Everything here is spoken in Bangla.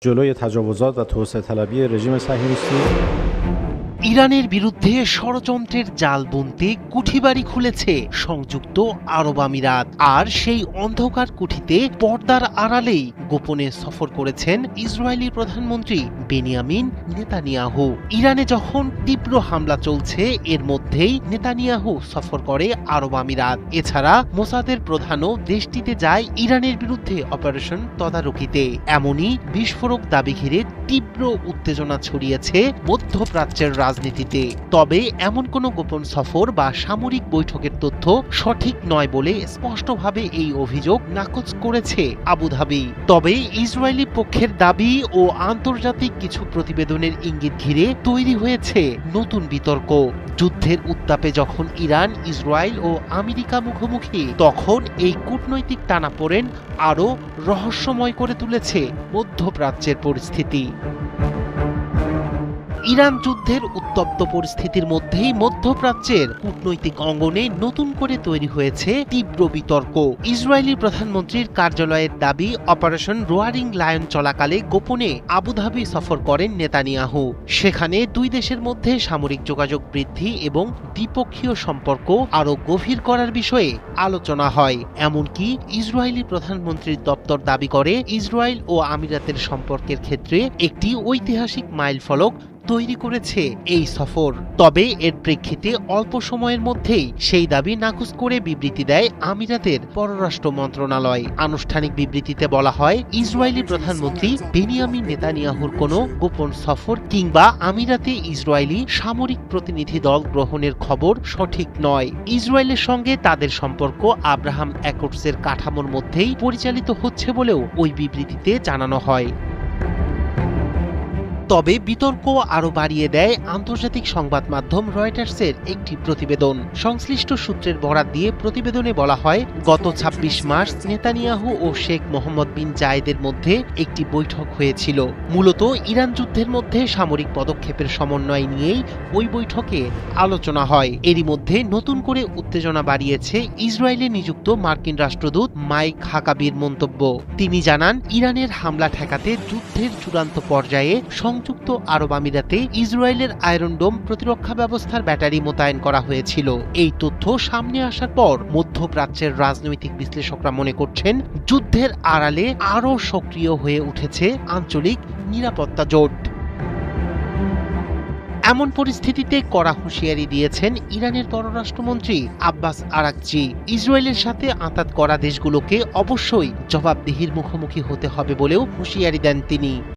جلوی تجاوزات و توسعه طلبی رژیم صهیونیستی ইরানের বিরুদ্ধে ষড়যন্ত্রের জাল বুনতে কুঠিবাড়ি খুলেছে সংযুক্ত আরব আমিরাত। আর সেই অন্ধকার কুঠিতে পর্দার আড়ালেই গোপনে সফর করেছেন ইসরায়েলি প্রধানমন্ত্রী বেনিয়ামিন নেতানিয়াহু। ইরানে যখন তীব্র হামলা চলছে, এর মধ্যেই নেতানিয়াহু সফর করে আরব আমিরাত। এছাড়া মোসাদের প্রধানও দেশটিতে যায় ইরানের বিরুদ্ধে অপারেশন তদারকিতে। এমনই বিস্ফোরক দাবি ঘিরে তীব্র উত্তেজনা ছড়িয়েছে মধ্যপ্রাচ্যের রাজনীতিতে। তবে এমন কোনো গোপন সফর বা সামরিক বৈঠকের তথ্য সঠিক নয় বলে স্পষ্টভাবে এই অভিযোগ নাকচ করেছে আবুধাবি। তবে ইসরায়েলি পক্ষের দাবি ও আন্তর্জাতিক কিছু প্রতিবেদনের ইঙ্গিত ঘিরে তৈরি হয়েছে নতুন বিতর্ক। যুদ্ধের উত্তাপে যখন ইরান, ইসরায়েল ও আমেরিকা মুখোমুখি, তখন এই কূটনৈতিক টানাপোড়েন আরও রহস্যময় করে তুলেছে মধ্যপ্রাচ্যের পরিস্থিতি। ইরান যুদ্ধের উত্তপ্ত পরিস্থিতির মধ্যেই মধ্যপ্রাচ্যের কূটনৈতিক অঙ্গনে নতুন করে তৈরি হয়েছে তীব্র বিতর্ক। ইসরায়েলি প্রধানমন্ত্রীর কার্যালয়ের দাবি, অপারেশন রোয়ারিং লায়ন চলাকালে গোপনে আবুধাবি সফর করেন নেতানিয়াহু। সেখানে দুই দেশের মধ্যে সামরিক যোগাযোগ বৃদ্ধি এবং দ্বিপক্ষীয় সম্পর্ক আরও গভীর করার বিষয়ে আলোচনা হয়। এমনকি ইসরায়েলি প্রধানমন্ত্রীর দপ্তর দাবি করে, ইসরায়েল ও আমিরাতের সম্পর্কের ক্ষেত্রে একটি ঐতিহাসিক মাইলফলক তৈরি করেছে এই সফর। তবে এর প্রেক্ষিতে অল্প সময়ের মধ্যেই সেই দাবি নাকচ করে বিবৃতি দেয় আমিরাতের পররাষ্ট্র মন্ত্রণালয়। আনুষ্ঠানিক বিবৃতিতে বলা হয়, ইসরায়েলি প্রধানমন্ত্রী বেনিয়ামিন নেতানিয়াহুর কোনো গোপন সফর কিংবা আমিরাতে ইসরায়েলি সামরিক প্রতিনিধি দল গ্রহণের খবর সঠিক নয়। ইসরায়েলের সঙ্গে তাদের সম্পর্ক আব্রাহাম অ্যাকর্ডসের কাঠামোর মধ্যেই পরিচালিত হচ্ছে বলেও ওই বিবৃতিতে জানানো হয়। তবে বিতর্ক আরও বাড়িয়ে দেয় আন্তর্জাতিক সংবাদ মাধ্যম রয়টার্সের একটি প্রতিবেদন। সংশ্লিষ্ট সূত্রের বরাত দিয়ে প্রতিবেদনে বলা হয়, গত ২৬ মার্চ নেতানিয়াহু ও শেখ মোহাম্মদ বিন জায়েদের মধ্যে একটি বৈঠক হয়েছিল। মূলত ইরান যুদ্ধের মধ্যে সামরিক পদক্ষেপের সমন্বয় নিয়েই ওই বৈঠকে আলোচনা হয়। এরই মধ্যে নতুন করে উত্তেজনা বাড়িয়েছে ইসরায়েলে নিযুক্ত মার্কিন রাষ্ট্রদূত মাইক হাকাবির মন্তব্য। তিনি জানান, ইরানের হামলা ঠেকাতে যুদ্ধের চূড়ান্ত পর্যায়ে সংযুক্ত আরব আমিরাতে ইসরায়েলের আয়রন ডোম প্রতিরক্ষা ব্যবস্থার ব্যাটারি মোতায়েন করা হয়েছিল। এই তথ্য সামনে আসার পর মধ্যপ্রাচ্যের রাজনৈতিক বিশ্লেষকরা মনে করছেন, যুদ্ধের আড়ালে আরও সক্রিয় হয়ে উঠেছে আঞ্চলিক নিরাপত্তা জোট। এমন পরিস্থিতিতে কড়া হুঁশিয়ারি দিয়েছেন ইরানের পররাষ্ট্রমন্ত্রী আব্বাস আরাকচি। ইসরায়েলের সাথে আঁতাত করা দেশগুলোকে অবশ্যই জবাবদিহির মুখোমুখি হতে হবে বলেও হুঁশিয়ারি দেন তিনি।